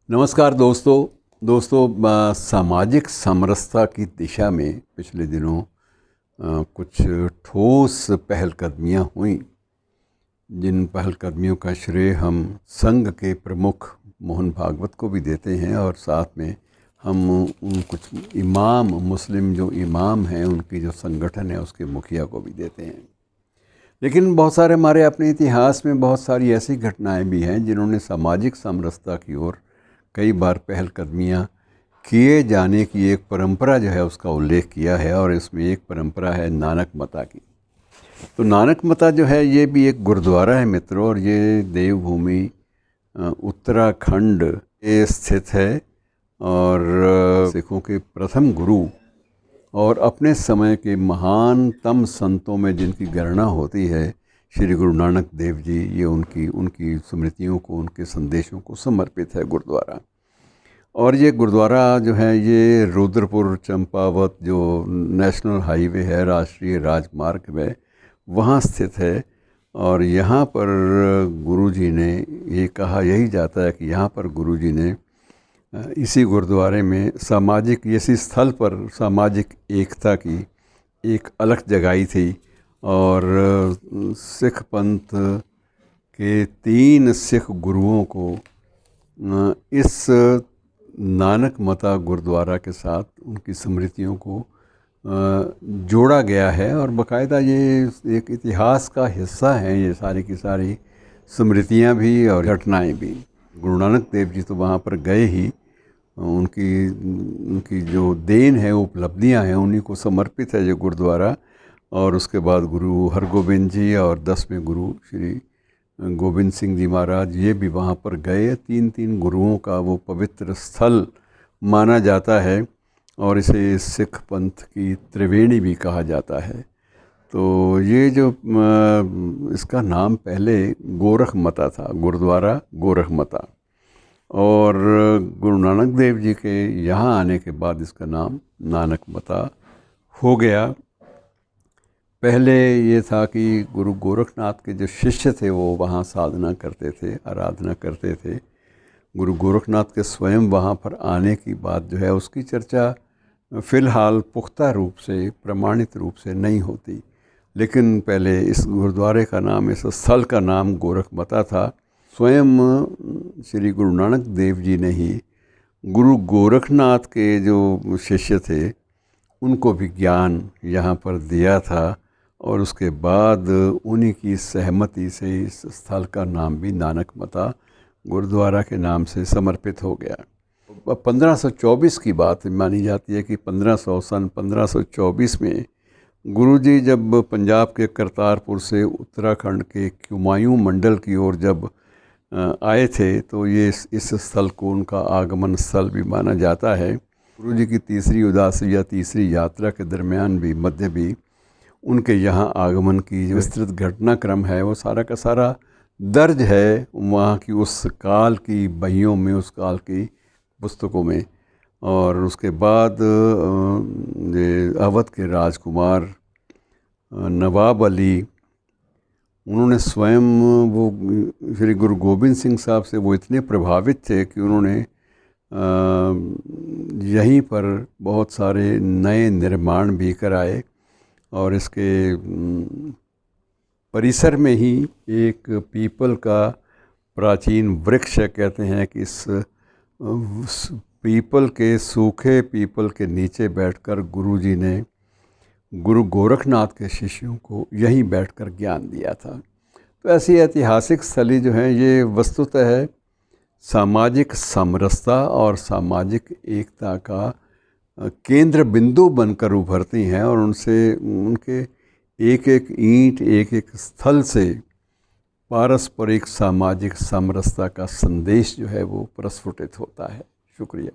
नमस्कार दोस्तों, सामाजिक समरसता की दिशा में पिछले दिनों कुछ ठोस पहलकदमियां हुई, जिन पहलकदमियों का श्रेय हम संघ के प्रमुख मोहन भागवत को भी देते हैं और साथ में हम उन कुछ मुस्लिम जो इमाम हैं उनकी जो संगठन है उसके मुखिया को भी देते हैं। लेकिन बहुत सारे हमारे अपने इतिहास में बहुत सारी ऐसी घटनाएं भी हैं जिन्होंने सामाजिक समरसता की ओर कई बार पहलकदमियाँ किए जाने की एक परंपरा जो है उसका उल्लेख किया है, और इसमें एक परंपरा है नानक मता की। तो नानक मता जो है ये भी एक गुरुद्वारा है मित्रों, और ये देवभूमि उत्तराखंड में स्थित है और सिखों के प्रथम गुरु और अपने समय के महानतम संतों में जिनकी गणना होती है श्री गुरु नानक देव जी, ये उनकी स्मृतियों को, उनके संदेशों को समर्पित है गुरुद्वारा। और ये गुरुद्वारा जो है ये रुद्रपुर चंपावत जो नेशनल हाईवे है, राष्ट्रीय राजमार्ग में, वहाँ स्थित है। और यहाँ पर गुरुजी ने ये कहा, यही जाता है कि यहाँ पर गुरुजी ने इसी गुरुद्वारे में इसी स्थल पर सामाजिक एकता की एक अलख जगाई थी। और सिख पंथ के 3 सिख गुरुओं को इस नानक मता गुरुद्वारा के साथ उनकी स्मृतियों को जोड़ा गया है, और बाकायदा ये एक इतिहास का हिस्सा हैं ये सारी की सारी स्मृतियाँ भी और घटनाएं भी। गुरु नानक देव जी तो वहाँ पर गए ही, उनकी जो देन है, उपलब्धियाँ हैं, उन्हीं को समर्पित है ये गुरुद्वारा। और उसके बाद गुरु हरगोबिंद जी और 10वें गुरु श्री गोबिंद सिंह जी महाराज ये भी वहाँ पर गए। 3 गुरुओं का वो पवित्र स्थल माना जाता है, और इसे सिख पंथ की त्रिवेणी भी कहा जाता है। तो ये जो इसका नाम पहले गोरख मता था, गुरुद्वारा गोरख मता, और गुरु नानक देव जी के यहाँ आने के बाद इसका नाम नानक मता हो गया। पहले ये था कि गुरु गोरखनाथ के जो शिष्य थे वो वहाँ साधना करते थे, आराधना करते थे। गुरु गोरखनाथ के स्वयं वहाँ पर आने की बात जो है उसकी चर्चा फ़िलहाल पुख्ता रूप से, प्रमाणित रूप से नहीं होती। लेकिन पहले इस गुरुद्वारे का नाम, इस स्थल का नाम गोरख मता था। स्वयं श्री गुरु नानक देव जी ने ही गुरु गोरखनाथ के जो शिष्य थे उनको भी ज्ञान यहाँ पर दिया था, और उसके बाद उन्हीं की सहमति से इस स्थल का नाम भी नानक मता गुरुद्वारा के नाम से समर्पित हो गया। 1524 की बात मानी जाती है कि सन 1524 में गुरुजी जब पंजाब के करतारपुर से उत्तराखंड के कुमायूं मंडल की ओर जब आए थे, तो ये इस स्थल को उनका आगमन स्थल भी माना जाता है। गुरुजी की तीसरी उदासी या तीसरी यात्रा के दरमियान भी, मध्य भी, उनके यहाँ आगमन की जो विस्तृत घटनाक्रम है वो सारा का सारा दर्ज है वहाँ की उस काल की बहियों में, उस काल की पुस्तकों में। और उसके बाद अवध के राजकुमार नवाब अली, उन्होंने स्वयं वो श्री गुरु गोबिंद सिंह साहब से वो इतने प्रभावित थे कि उन्होंने यहीं पर बहुत सारे नए निर्माण भी कराए। और इसके परिसर में ही एक पीपल का प्राचीन वृक्ष है। कहते हैं कि इस सूखे पीपल के नीचे बैठकर गुरुजी ने गुरु गोरखनाथ के शिष्यों को यहीं बैठकर ज्ञान दिया था। तो ऐसी ऐतिहासिक स्थली जो हैं ये वस्तुतः सामाजिक समरसता और सामाजिक एकता का केंद्र बिंदु बनकर उभरती हैं, और उनके एक एक ईंट, एक एक स्थल से पारस्परिक सामाजिक समरसता का संदेश जो है वो प्रस्फुटित होता है। शुक्रिया।